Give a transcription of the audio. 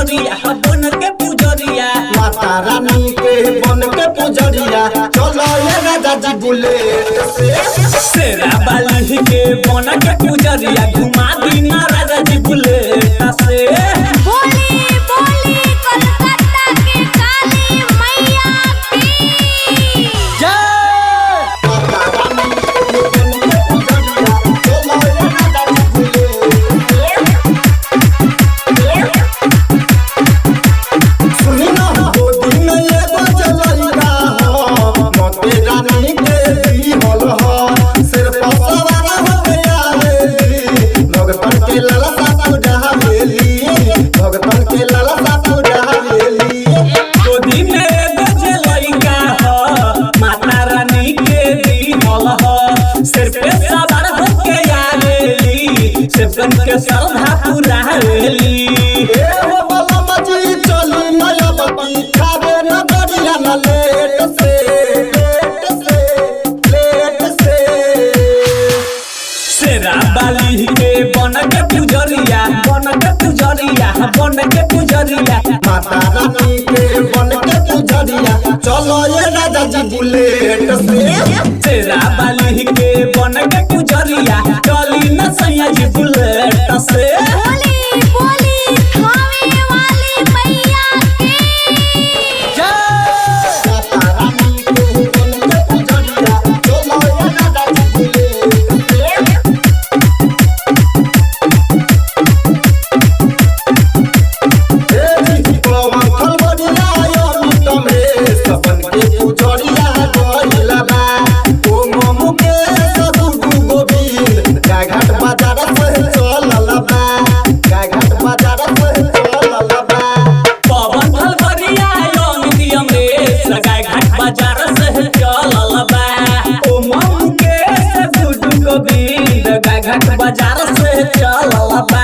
पुजरिया बन के पुजरिया माता रानी के बन के पुजरिया चलो ये राजा जी बुलेट से शेरा वाली के बन के पुजरिया घुमा दीना राजा जी बुलेट से। बोली बोली कोलकाता के काली मैया की जय। के श्रद्धा पूरा हेली ए बाबा मजी चली नया बती खावे न बढ़िया न लेट से शेरा वाली के बन के पुजरिया माता रानी के बन के पुजरिया चलो ये राजा जी बुलेट से शेरा वाली के बन के पुजरिया चली न सैया जी बुलेट से। बोली बोली थावे वाली मैया की जय। माता रानी के बन के पुजरिया चलो ये राजा जी बुलेट से पवन खलबड़िया यो मिटमे सपन के पुजरिया गइला बा ओ ममु के सदुगु गोविंद गाघाट बाजार से चलल बा गाघाट बाजार से चलल बा पवन खलबड़िया यो मिडियम रेस लगाए घाट बाजार से चलल बा ओ मम के से गुडू गोविंद गाय घाट बाजार से चलल बा।